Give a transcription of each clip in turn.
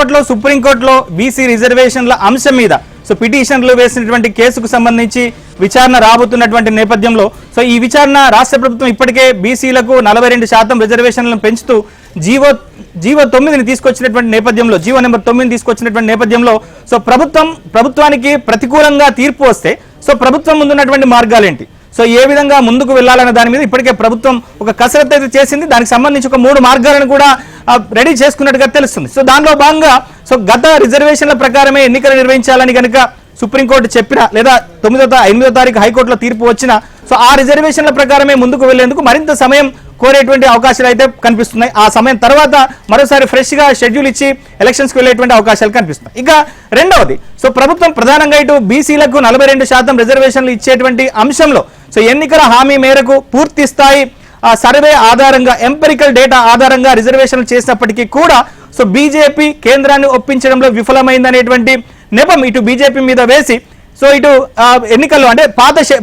కాసేపట్లో సుప్రీంకోర్టులో బీసీ రిజర్వేషన్ల అంశం మీద సో పిటిషన్లు వేసినటువంటి కేసుకు సంబంధించి విచారణ రాబోతున్నటువంటి నేపథ్యంలో సో ఈ విచారణ రాష్ట్ర ప్రభుత్వం ఇప్పటికే బీసీలకు 42% రిజర్వేషన్లను పెంచుతూ జీవో 9ని తీసుకొచ్చినటువంటి నేపథ్యంలో జీవో నెంబర్ 9 తీసుకొచ్చినటువంటి నేపథ్యంలో సో ప్రభుత్వానికి ప్రతికూలంగా తీర్పు వస్తే సో ప్రభుత్వం ముందున్నటువంటి మార్గాలేంటి, సో ఏ విధంగా ముందుకు వెళ్లాలన్న దాని మీద ఇప్పటికే ప్రభుత్వం ఒక కసరత్తు అయితే చేసింది. దానికి సంబంధించి ఒక 3 మార్గాలను కూడా రెడీ చేసుకున్నట్టుగా తెలుస్తుంది. సో దానిలో భాగంగా సో గత రిజర్వేషన్ల ప్రకారమే ఎన్నికలు నిర్వహించాలని కనుక సుప్రీంకోర్టు చెప్పినా లేదా 8వ తారీఖు హైకోర్టులో తీర్పు వచ్చినా సో ఆ రిజర్వేషన్ల ప్రకారమే ముందుకు వెళ్లేందుకు మరింత సమయం కోరేటువంటి అవకాశాలు అయితే కనిపిస్తున్నాయి. ఆ సమయం తర్వాత మరోసారి ఫ్రెష్ గా షెడ్యూల్ ఇచ్చి ఎలక్షన్స్ కి వెళ్లేటువంటి అవకాశాలు కనిపిస్తున్నాయి. ఇక రెండవది సో ప్రభుత్వం ప్రధానంగా ఇటు బీసీలకు 42% రిజర్వేషన్లు ఇచ్చేటువంటి అంశంలో సో ఎన్నికల హామీ మేరకు పూర్తి స్థాయి సర్వే ఆధారంగా ఎంపెరికల్ డేటా ఆధారంగా రిజర్వేషన్లు చేసినప్పటికీ కూడా సో బీజేపీ కేంద్రాన్ని ఒప్పించడంలో విఫలమైందనేటువంటి నెపం ఇటు బీజేపీ మీద వేసి సో ఇటు ఎన్నికల్లో అంటే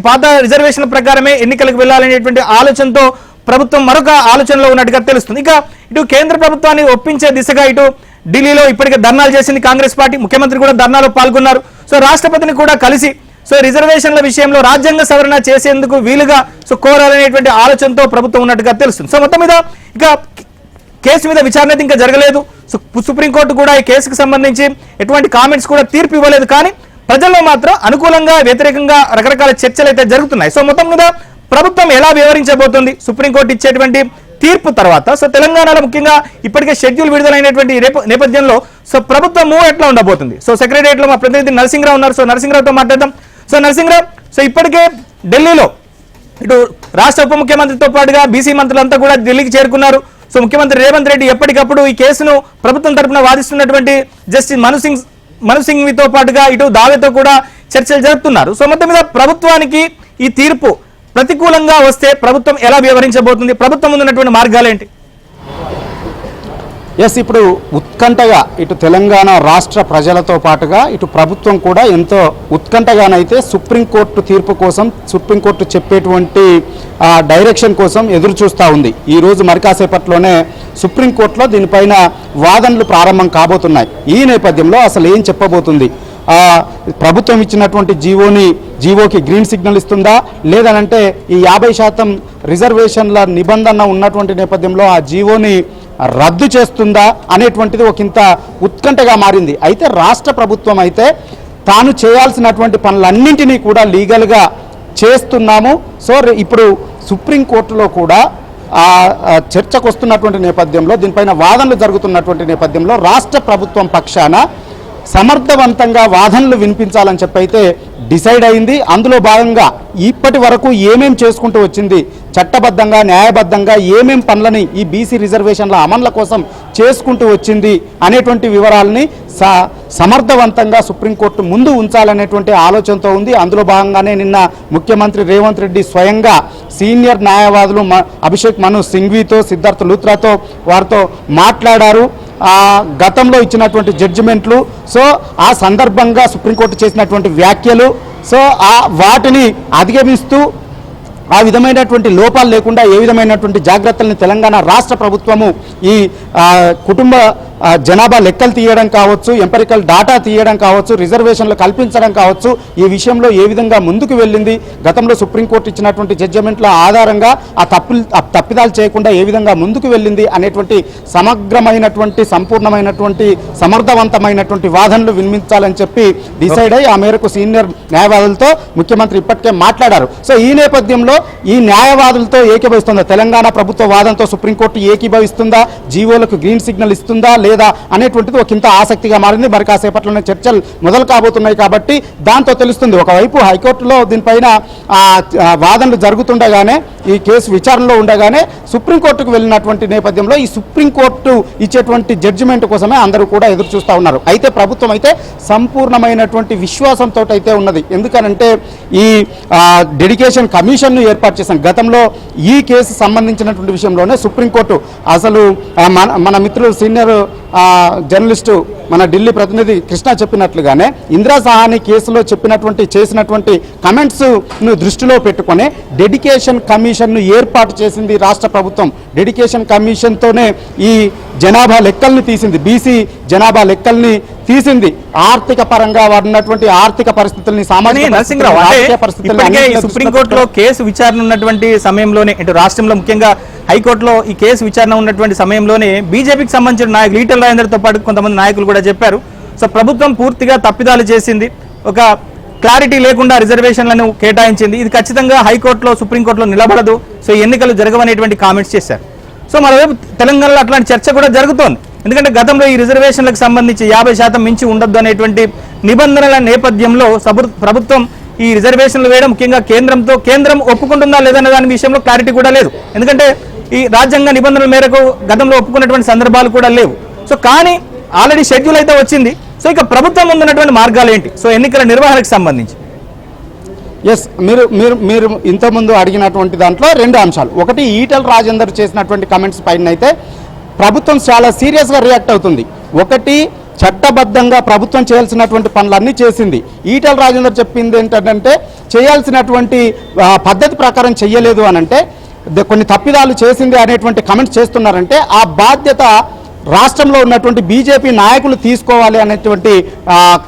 పాత రిజర్వేషన్ల ప్రకారమే ఎన్నికలకు వెళ్లాలనేటువంటి ఆలోచనతో ప్రభుత్వం మరొక ఆలోచనలో ఉన్నట్టుగా తెలుస్తుంది. ఇక ఇటు కేంద్ర ప్రభుత్వాన్ని ఒప్పించే దిశగా ఇటు ఢిల్లీలో ఇప్పటికే ధర్నాలు చేసింది కాంగ్రెస్ పార్టీ, ముఖ్యమంత్రి కూడా ధర్నాలో పాల్గొన్నారు. సో రాష్ట్రపతిని కూడా కలిసి సో రిజర్వేషన్ల విషయంలో రాజ్యాంగ సవరణ చేసేందుకు వీలుగా సో కోరాలనేటువంటి ఆలోచనతో ప్రభుత్వం ఉన్నట్టుగా తెలుస్తుంది. సో మొత్తం మీద ఇక కేసు మీద విచారణ అయితే ఇంకా జరగలేదు. సుప్రీంకోర్టు కూడా ఈ కేసుకు సంబంధించి ఎటువంటి కామెంట్స్ కూడా తీర్పు ఇవ్వలేదు. కానీ ప్రజల్లో మాత్రం అనుకూలంగా వ్యతిరేకంగా రకరకాల చర్చలు అయితే జరుగుతున్నాయి. సో మొత్తం మీద ప్రభుత్వం ఎలా వ్యవహరించబోతుంది సుప్రీంకోర్టు ఇచ్చేటువంటి తీర్పు తర్వాత, సో తెలంగాణలో ముఖ్యంగా ఇప్పటికే షెడ్యూల్ విడుదలైనటువంటి నేపథ్యంలో సో ప్రభుత్వం మూవ్ ఎట్లా ఉండబోతుంది. సో సెక్రటరియట్ లో మా ప్రతినిధి నరసింహరావు ఉన్నారు. సో నరసింహరావుతో మాట్లాడదాం. సో నరసింహరావు, సో ఇప్పటికే ఢిల్లీలో ఇటు రాష్ట్ర ఉప ముఖ్యమంత్రితో పాటుగా బీసీ మంత్రులంతా కూడా ఢిల్లీకి చేరుకున్నారు. సో ముఖ్యమంత్రి రేవంత్ రెడ్డి ఎప్పటికప్పుడు ఈ కేసును ప్రభుత్వం తరఫున వాదిస్తున్నటువంటి జస్టిస్ మను సింఘ్వితో పాటుగా ఇటు దావేతో కూడా చర్చలు జరుపుతున్నారు. సో మొత్తం మీద ప్రభుత్వానికి ఈ తీర్పు ప్రతికూలంగా వస్తే ప్రభుత్వం ఎలా వ్యవహరించబోతుంది, ప్రభుత్వం ముందున్నటువంటి మార్గాలేంటి? ఇప్పుడు ఉత్కంఠగా ఇటు తెలంగాణ రాష్ట్ర ప్రజలతో పాటుగా ఇటు ప్రభుత్వం కూడా ఎంతో ఉత్కంఠగానైతే సుప్రీంకోర్టు తీర్పు కోసం, సుప్రీంకోర్టు చెప్పేటువంటి డైరెక్షన్ కోసం ఎదురు చూస్తూ ఉంది. ఈరోజు మరి కాసేపట్లోనే సుప్రీంకోర్టులో దీనిపైన వాదనలు ప్రారంభం కాబోతున్నాయి. ఈ నేపథ్యంలో అసలు ఏం చెప్పబోతుంది, ప్రభుత్వం ఇచ్చినటువంటి జీవోకి గ్రీన్ సిగ్నల్ ఇస్తుందా, లేదనంటే ఈ 50% రిజర్వేషన్ల నిబంధన ఉన్నటువంటి నేపథ్యంలో ఆ జీవోని రద్దు చేస్తుందా అనేటువంటిది ఒకంత ఉత్కంఠగా మారింది. అయితే రాష్ట్ర ప్రభుత్వం అయితే తాను చేయాల్సినటువంటి పనులన్నింటినీ కూడా లీగల్గా చేస్తున్నాము. సో ఇప్పుడు సుప్రీంకోర్టులో కూడా చర్చకు వస్తున్నటువంటి నేపథ్యంలో, దీనిపైన వాదనలు జరుగుతున్నటువంటి నేపథ్యంలో రాష్ట్ర ప్రభుత్వం పక్షాన సమర్థవంతంగా వాదనలు వినిపించాలని చెప్పి అయితే డిసైడ్ అయింది. అందులో భాగంగా ఇప్పటి వరకు ఏమేం చేసుకుంటూ వచ్చింది, చట్టబద్ధంగా న్యాయబద్ధంగా ఏమేం పనులని ఈ బీసీ రిజర్వేషన్ల అమలు కోసం చేసుకుంటూ వచ్చింది అనేటువంటి వివరాలని సమర్థవంతంగా సుప్రీంకోర్టు ముందు ఉంచాలనేటువంటి ఆలోచనతో ఉంది. అందులో భాగంగానే నిన్న ముఖ్యమంత్రి రేవంత్ రెడ్డి స్వయంగా సీనియర్ న్యాయవాదులు అభిషేక్ మను సింఘ్వితో, సిద్ధార్థ్ లూత్రాతో వారితో మాట్లాడారు. గతంలో ఇచ్చినటువంటి జడ్జిమెంట్లు, సో ఆ సందర్భంగా సుప్రీంకోర్టు చేసినటువంటి వ్యాఖ్యలు, సో వాటిని అధిగమిస్తూ ఆ విధమైనటువంటి లోపాలు లేకుండా ఏ విధమైనటువంటి జాగ్రత్తల్ని తెలంగాణ రాష్ట్ర ప్రభుత్వము ఈ కుటుంబ జనాభా లెక్కలు తీయడం కావచ్చు, ఎంపెరికల్ డాటా తీయడం కావచ్చు, రిజర్వేషన్లు కల్పించడం కావచ్చు, ఈ విషయంలో ఏ విధంగా ముందుకు వెళ్ళింది, గతంలో సుప్రీంకోర్టు ఇచ్చినటువంటి జడ్జిమెంట్ల ఆధారంగా ఆ తప్పిదాలు చేయకుండా ఏ విధంగా ముందుకు వెళ్ళింది అనేటువంటి సమగ్రమైనటువంటి, సంపూర్ణమైనటువంటి, సమర్థవంతమైనటువంటి వాదనలు వినిపించాలని చెప్పి డిసైడ్ అయ్యి ఆ మేరకు సీనియర్ న్యాయవాదులతో ముఖ్యమంత్రి ఇప్పటికే మాట్లాడారు. సో ఈ నేపథ్యంలో ఈ న్యాయవాదులతో ఏకీభవిస్తుందా, తెలంగాణ ప్రభుత్వ వాదనతో సుప్రీంకోర్టు ఏకీభవిస్తుందా, జీవోలకు గ్రీన్ సిగ్నల్ ఇస్తుందా లేదా అనేటువంటిది ఒకంత ఆసక్తిగా మారింది. మరి కాసేపట్లోనే చర్చలు మొదలు కాబోతున్నాయి కాబట్టి దాంతో తెలుస్తుంది. ఒకవైపు హైకోర్టులో దీనిపైన వాదనలు జరుగుతుండగానే, ఈ కేసు విచారణలో ఉండగానే సుప్రీంకోర్టుకు వెళ్ళినటువంటి నేపథ్యంలో ఈ సుప్రీంకోర్టు ఇచ్చేటువంటి జడ్జిమెంట్ కోసమే అందరూ కూడా ఎదురు చూస్తూ ఉన్నారు. అయితే ప్రభుత్వం అయితే సంపూర్ణమైనటువంటి విశ్వాసంతో అయితే ఉన్నది. ఎందుకనంటే ఈ డెడికేషన్ కమిషన్ను ఏర్పాటు చేశాం. గతంలో ఈ కేసు సంబంధించినటువంటి విషయంలోనే సుప్రీంకోర్టు అసలు మన మిత్రులు సీనియర్ జర్నలిస్టు మన ఢిల్లీ ప్రతినిధి కృష్ణ చెప్పినట్లుగానే ఇందిరా సహాని కేసులో చేసినటువంటి కమెంట్స్ను దృష్టిలో పెట్టుకొని డెడికేషన్ కమిషన్ను ఏర్పాటు చేసింది రాష్ట్ర ప్రభుత్వం. డెడికేషన్ కమిషన్తోనే ఈ జనాభా లెక్కల్ని తీసింది, బీసీ జనాభా లెక్కల్ని తీసింది. ఆర్థిక పరంగా ఉన్నటువంటి ఆర్థిక పరిస్థితుల్ని, సామాజిక పరిస్థితుల్ని సుప్రీంకోర్టులో కేసు విచారణ ఉన్నటువంటి సమయంలోనే, ఇటు రాష్ట్రంలో ముఖ్యంగా హైకోర్టులో ఈ కేసు విచారణ ఉన్నటువంటి సమయంలోనే బీజేపీకి సంబంధించిన నాయకులు ఈటెల రాజేందర్తో పాటు కొంతమంది నాయకులు కూడా చెప్పారు, సో ప్రభుత్వం పూర్తిగా తప్పిదాలు చేసింది, ఒక క్లారిటీ లేకుండా రిజర్వేషన్లను కేటాయించింది, ఇది ఖచ్చితంగా హైకోర్టులో సుప్రీంకోర్టులో నిలబడదు, సో ఎన్నికలు జరగవనేటువంటి కామెంట్స్ చేశారు. సో మరోవైపు తెలంగాణలో అట్లాంటి చర్చ కూడా జరుగుతోంది. ఎందుకంటే గతంలో ఈ రిజర్వేషన్లకు సంబంధించి 50% మించి ఉండొద్దు అనేటువంటి నిబంధనల నేపథ్యంలో ప్రభుత్వం ఈ రిజర్వేషన్లు వేయడం, ముఖ్యంగా కేంద్రం ఒప్పుకుంటుందా లేదనే దాని విషయంలో క్లారిటీ కూడా లేదు. ఎందుకంటే ఈ రాజ్యాంగ నిబంధనల మేరకు గతంలో ఒప్పుకున్నటువంటి సందర్భాలు కూడా లేవు. సో కానీ ఆల్రెడీ షెడ్యూల్ అయితే వచ్చింది. సో ఇక ప్రభుత్వం ముందున్నటువంటి మార్గాలు ఏంటి, సో ఎన్నికల నిర్వహణకు సంబంధించి? ఎస్, మీరు ఇంతకుముందు అడిగినటువంటి దాంట్లో 2 అంశాలు. ఒకటి, ఈటెల రాజేందర్ చేసినటువంటి కమెంట్స్ పైన అయితే ప్రభుత్వం చాలా సీరియస్గా రియాక్ట్ అవుతుంది. ఒకటి, చట్టబద్ధంగా ప్రభుత్వం చేయాల్సినటువంటి పనులన్నీ చేసింది. ఈటెల రాజేందర్ చెప్పింది ఏంటంటే చేయాల్సినటువంటి పద్ధతి ప్రకారం చెయ్యలేదు అని అంటే, కొన్ని తప్పిదాలు చేసింది అనేటువంటి కమెంట్స్ చేస్తున్నారంటే ఆ బాధ్యత రాష్ట్రంలో ఉన్నటువంటి బీజేపీ నాయకులు తీసుకోవాలి అనేటువంటి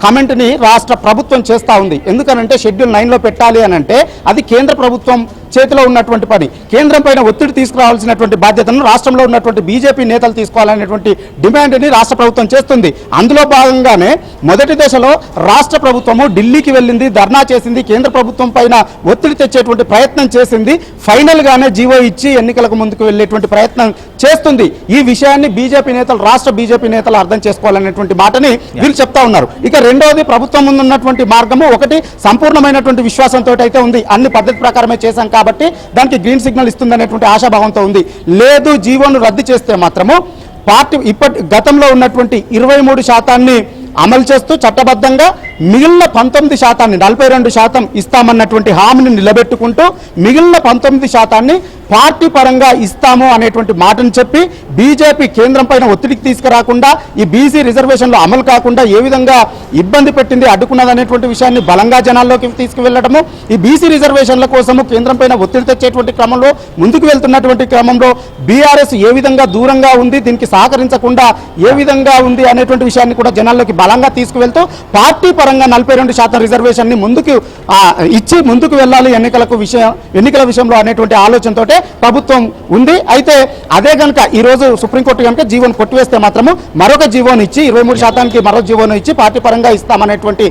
కమెంట్ని రాష్ట్ర ప్రభుత్వం చేస్తూ ఉంది. ఎందుకనంటే షెడ్యూల్ 9లో పెట్టాలి అని అంటే అది కేంద్ర ప్రభుత్వం చేతిలో ఉన్నటువంటి పని. కేంద్రం పైన ఒత్తిడి తీసుకురావాల్సినటువంటి బాధ్యతను రాష్ట్రంలో ఉన్నటువంటి బీజేపీ నేతలు తీసుకోవాలనేటువంటి డిమాండ్ని రాష్ట్ర ప్రభుత్వం చేస్తుంది. అందులో భాగంగానే మొదటి దశలో రాష్ట్ర ప్రభుత్వము ఢిల్లీకి వెళ్ళింది, ధర్నా చేసింది, కేంద్ర ప్రభుత్వం పైన ఒత్తిడి తెచ్చేటువంటి ప్రయత్నం చేసింది. ఫైనల్గానే జీవో ఇచ్చి ఎన్నికలకు ముందుకు వెళ్ళేటువంటి ప్రయత్నం చేస్తుంది. ఈ విషయాన్ని రాష్ట్ర బీజేపీ నేతలు అర్థం చేసుకోవాలనేటువంటి మాటని వీళ్ళు చెప్తా ఉన్నారు. ఇక రెండవది, ప్రభుత్వం ముందున్నటువంటి మార్గము ఒకటి సంపూర్ణమైనటువంటి విశ్వాసంతో అయితే ఉంది, అన్ని పద్ధతి ప్రకారమే చేశాం కాబట్టి దానికి గ్రీన్ సిగ్నల్ ఇస్తుందనేటువంటి ఆశాభావంతో ఉంది. లేదు, జీవోను రద్దు చేస్తే మాత్రము పార్టీ గతంలో ఉన్నటువంటి 23% అమలు చేస్తూ చట్టబద్ధంగా మిగిలిన 19%, 42% ఇస్తామన్నటువంటి హామీని నిలబెట్టుకుంటూ మిగిలిన 19% పార్టీ పరంగా ఇస్తాము అనేటువంటి మాటను చెప్పి బీజేపీ కేంద్రం పైన ఒత్తిడికి తీసుకురాకుండా ఈ బీసీ రిజర్వేషన్లు అమలు కాకుండా ఏ విధంగా ఇబ్బంది పెట్టింది, అడ్డుకున్నది అనేటువంటి విషయాన్ని బలంగా జనాల్లోకి తీసుకువెళ్లడము, ఈ బీసీ రిజర్వేషన్ల కోసము కేంద్రం పైన ఒత్తిడి తెచ్చేటువంటి క్రమంలో ముందుకు వెళ్తున్నటువంటి క్రమంలో బీఆర్ఎస్ ఏ విధంగా దూరంగా ఉంది, దీనికి సహకరించకుండా ఏ విధంగా ఉంది అనేటువంటి విషయాన్ని కూడా జనాల్లోకి బలంగా తీసుకువెళ్తూ పార్టీ పరంగా 42% రిజర్వేషన్ ని ముందుకు వెళ్ళాలి ఎన్నికల విషయంలో అనేటువంటి ఆలోచనతో ప్రభుత్వం ఉంది. అయితే అదే కనుక ఈ రోజు సుప్రీంకోర్టు కనుక జీవోను కొట్టివేస్తే మాత్రము మరొక జీవోను ఇచ్చి 23%కి మరొక జీవోను ఇచ్చి పార్టీ పరంగా ఇస్తామనేటువంటి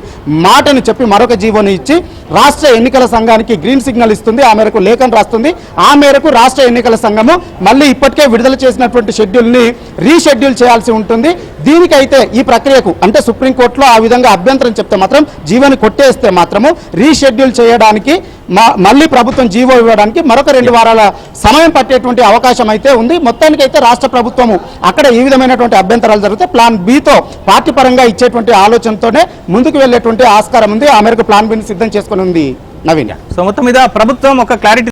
మాటను చెప్పి మరొక జీవోను ఇచ్చి రాష్ట్ర ఎన్నికల సంఘానికి గ్రీన్ సిగ్నల్ ఇస్తుంది. ఆ మేరకు లేఖను రాస్తుంది. ఆ మేరకు రాష్ట్ర ఎన్నికల సంఘము మళ్ళీ ఇప్పటికే విడుదల చేసినటువంటి షెడ్యూల్ని రీషెడ్యూల్ చేయాల్సి ఉంటుంది. దీనికైతే ఈ ప్రక్రియకు అంటే సుప్రీంకోర్టులో ఆ విధంగా అభ్యంతరం చెప్తే మాత్రం జీవోని కొట్టేస్తే మాత్రము రీషెడ్యూల్ చేయడానికి మళ్ళీ ప్రభుత్వం జీవో ఇవ్వడానికి మరొక 2 వారాల సమయం పట్టేటువంటి అవకాశం అయితే ఉంది. మొత్తానికైతే రాష్ట్ర ప్రభుత్వము అక్కడ ఈ విధమైనటువంటి అభ్యంతరాలు జరిగితే ప్లాన్ బితో పార్టీ పరంగా ఇచ్చేటువంటి ఆలోచనతోనే ముందుకు వెళ్ళేటువంటి ఆస్కారం ఉంది. ఆ మేరకు ప్లాన్ బిని సిద్ధం చేసుకుని ఉంది నవీన్. సో మొత్తం మీద ప్రభుత్వం ఒక క్లారిటీ